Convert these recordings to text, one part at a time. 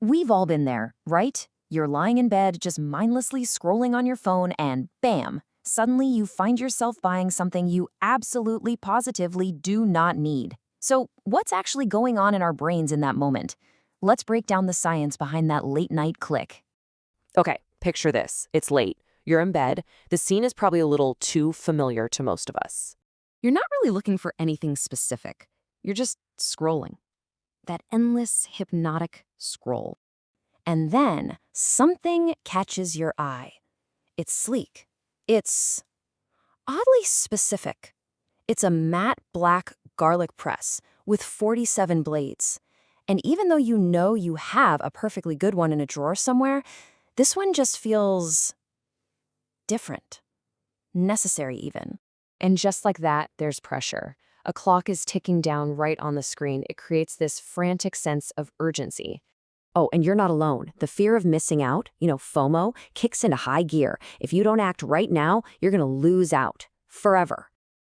We've all been there, right? You're lying in bed, just mindlessly scrolling on your phone, and bam, suddenly you find yourself buying something you absolutely positively do not need. So, what's actually going on in our brains in that moment? Let's break down the science behind that late night click. Okay, picture this. It's late. You're in bed. The scene is probably a little too familiar to most of us. You're not really looking for anything specific. You're just scrolling. That endless, hypnotic scroll. And then something catches your eye. It's sleek. It's oddly specific. It's a matte black garlic press with 47 blades. And even though you know you have a perfectly good one in a drawer somewhere, this one just feels different. Necessary, even. And just like that, there's pressure. A clock is ticking down right on the screen. It creates this frantic sense of urgency. Oh, and you're not alone. The fear of missing out, FOMO, kicks into high gear. If you don't act right now, you're going to lose out. Forever.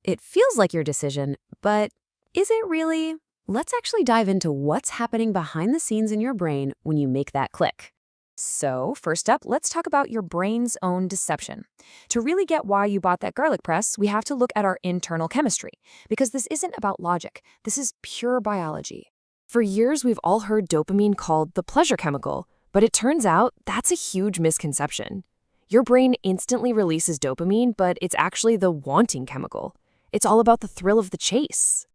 It feels like your decision, but is it really? Let's actually dive into what's happening behind the scenes in your brain when you make that click. So, first up, let's talk about your brain's own deception. To really get why you bought that garlic press, we have to look at our internal chemistry, because this isn't about logic. This is pure biology. For years, we've all heard dopamine called the pleasure chemical, but it turns out that's a huge misconception. Your brain instantly releases dopamine, but it's actually the wanting chemical. It's all about the thrill of the chase.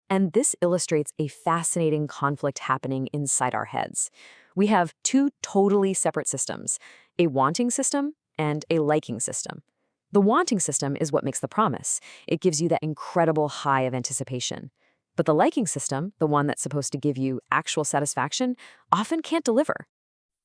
And this illustrates a fascinating conflict happening inside our heads. We have two totally separate systems, a wanting system and a liking system. The wanting system is what makes the promise. It gives you that incredible high of anticipation. But the liking system, the one that's supposed to give you actual satisfaction, often can't deliver.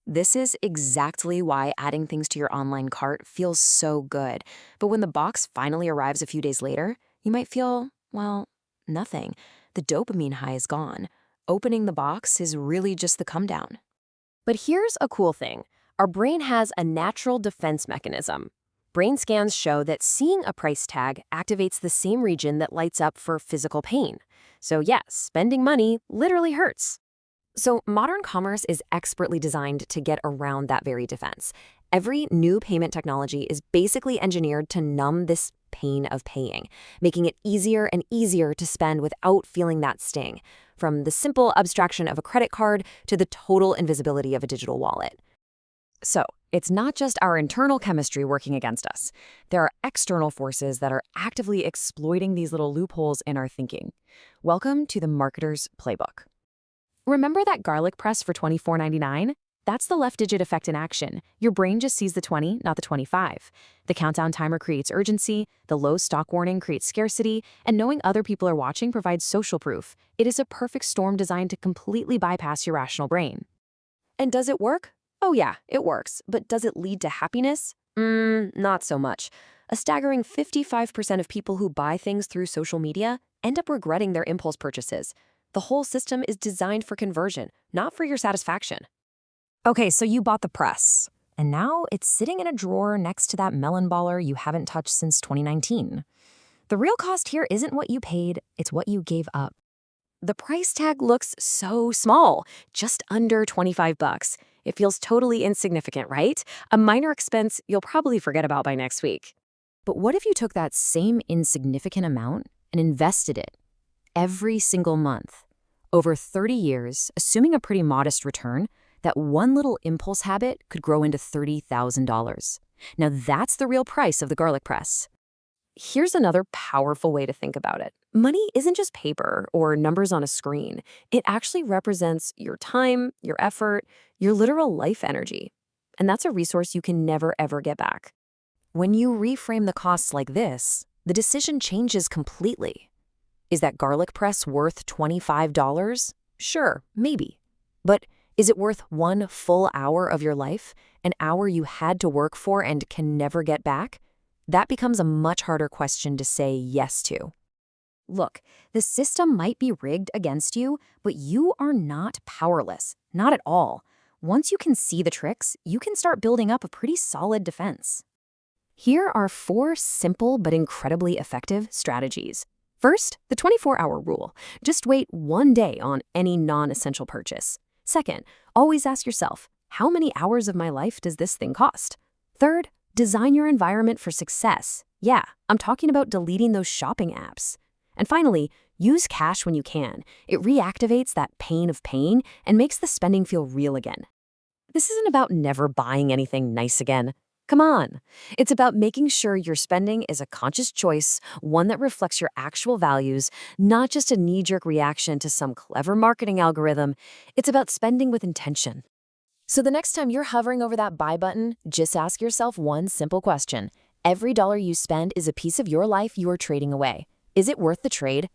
This is exactly why adding things to your online cart feels so good. But when the box finally arrives a few days later, you might feel, well, nothing. The dopamine high is gone. Opening the box is really just the come down. But here's a cool thing. Our brain has a natural defense mechanism. Brain scans show that seeing a price tag activates the same region that lights up for physical pain. So yes, spending money literally hurts. So modern commerce is expertly designed to get around that very defense. Every new payment technology is basically engineered to numb this pain of paying, making it easier and easier to spend without feeling that sting, from the simple abstraction of a credit card to the total invisibility of a digital wallet. So, it's not just our internal chemistry working against us. There are external forces that are actively exploiting these little loopholes in our thinking. Welcome to the marketer's playbook. Remember that garlic press for $24.99? That's the left-digit effect in action. Your brain just sees the 20, not the 25. The countdown timer creates urgency, the low stock warning creates scarcity, and knowing other people are watching provides social proof. It is a perfect storm designed to completely bypass your rational brain. And does it work? Oh yeah, it works. But does it lead to happiness? Not so much. A staggering 55% of people who buy things through social media end up regretting their impulse purchases. The whole system is designed for conversion, not for your satisfaction. Okay, so you bought the press, and now it's sitting in a drawer next to that melon baller you haven't touched since 2019. The real cost here isn't what you paid, it's what you gave up. The price tag looks so small, just under 25 bucks. It feels totally insignificant, right? A minor expense you'll probably forget about by next week. But what if you took that same insignificant amount and invested it every single month? Over 30 years, assuming a pretty modest return, that one little impulse habit could grow into $30,000. Now that's the real price of the garlic press. Here's another powerful way to think about it. Money isn't just paper or numbers on a screen. It actually represents your time, your effort, your literal life energy. And that's a resource you can never, ever get back. When you reframe the costs like this, the decision changes completely. Is that garlic press worth $25? Sure, maybe. But is it worth one full hour of your life, an hour you had to work for and can never get back? That becomes a much harder question to say yes to. Look, the system might be rigged against you, but you are not powerless, not at all. Once you can see the tricks, you can start building up a pretty solid defense. Here are 4 simple but incredibly effective strategies. First, the 24-hour rule. Just wait one day on any non-essential purchase. Second, always ask yourself, how many hours of my life does this thing cost? Third, design your environment for success. Yeah, I'm talking about deleting those shopping apps. And finally, use cash when you can. It reactivates that pain of pain and makes the spending feel real again. This isn't about never buying anything nice again. Come on. It's about making sure your spending is a conscious choice, one that reflects your actual values, not just a knee-jerk reaction to some clever marketing algorithm. It's about spending with intention. So the next time you're hovering over that buy button, just ask yourself one simple question. Every dollar you spend is a piece of your life you're trading away. Is it worth the trade?